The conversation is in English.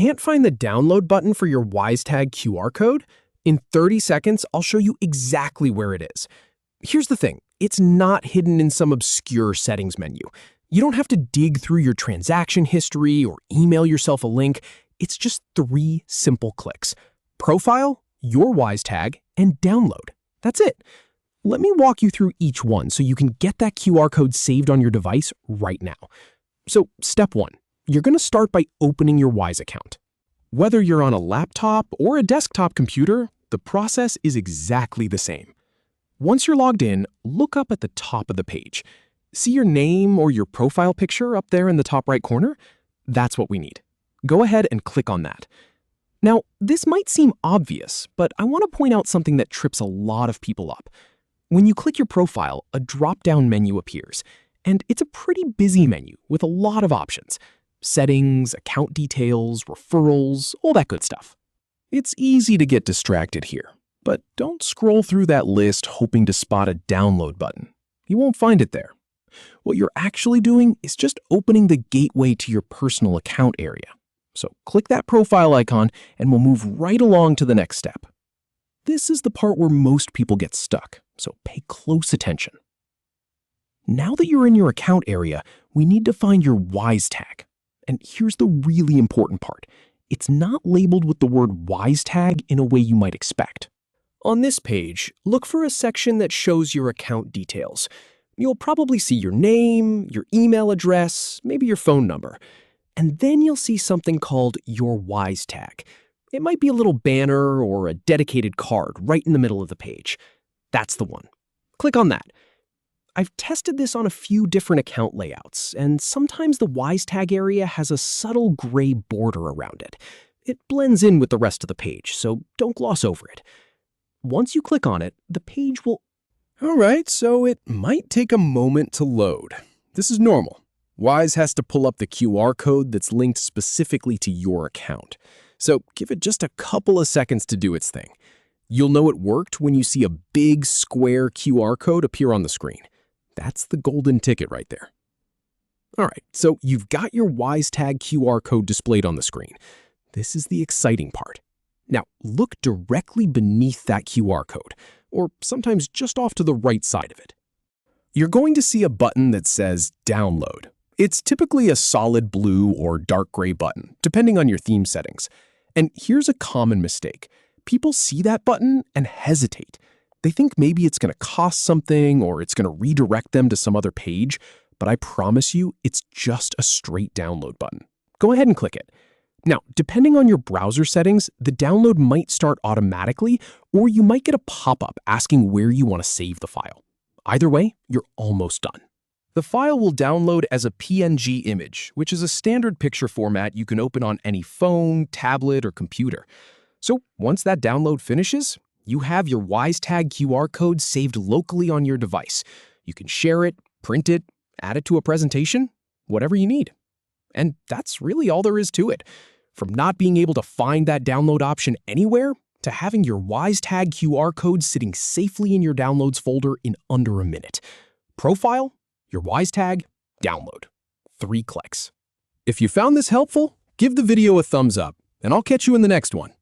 can't find the download button for your Wisetag QR code? In 30 seconds, I'll show you exactly where it is. Here's the thing, it's not hidden in some obscure settings menu. You don't have to dig through your transaction history or email yourself a link. It's just 3 simple clicks. Profile, your Wisetag, and download. That's it. Let me walk you through each one so you can get that QR code saved on your device right now. So, step 1. You're going to start by opening your Wise account. Whether you're on a laptop or a desktop computer, the process is exactly the same. Once you're logged in, look up at the top of the page. See your name or your profile picture up there in the top right corner? That's what we need. Go ahead and click on that. Now, this might seem obvious, but I want to point out something that trips a lot of people up. When you click your profile, a drop-down menu appears, and it's a pretty busy menu with a lot of options. Settings, account details, referrals, all that good stuff. It's easy to get distracted here, but don't scroll through that list hoping to spot a download button. You won't find it there. What you're actually doing is just opening the gateway to your personal account area. So click that profile icon and we'll move right along to the next step. This is the part where most people get stuck, so pay close attention. Now that you're in your account area, we need to find your Wisetag. And here's the really important part. It's not labeled with the word Wisetag in a way you might expect. On this page, look for a section that shows your account details. You'll probably see your name, your email address, maybe your phone number. And then you'll see something called your Wisetag. It might be a little banner or a dedicated card right in the middle of the page. That's the one. Click on that. I've tested this on a few different account layouts, and sometimes the Wisetag area has a subtle gray border around it. It blends in with the rest of the page, so don't gloss over it. Once you click on it, the page will... All right, so it might take a moment to load. This is normal. Wise has to pull up the QR code that's linked specifically to your account. So give it just a couple of seconds to do its thing. You'll know it worked when you see a big square QR code appear on the screen. That's the golden ticket right there. All right, so you've got your Wisetag QR code displayed on the screen. This is the exciting part. Now, look directly beneath that QR code, or sometimes just off to the right side of it. You're going to see a button that says Download. It's typically a solid blue or dark gray button, depending on your theme settings. And here's a common mistake. People see that button and hesitate. They think maybe it's going to cost something or it's going to redirect them to some other page, but I promise you it's just a straight download button. Go ahead and click it. Now, depending on your browser settings, the download might start automatically, or you might get a pop-up asking where you want to save the file. Either way, you're almost done. The file will download as a PNG image, which is a standard picture format you can open on any phone, tablet, or computer. So once that download finishes, you have your Wisetag QR code saved locally on your device. You can share it, print it, add it to a presentation, whatever you need. And that's really all there is to it. From not being able to find that download option anywhere to having your Wisetag QR code sitting safely in your downloads folder in under a minute. Profile, your Wisetag, download. 3 clicks. If you found this helpful, give the video a thumbs up, and I'll catch you in the next one.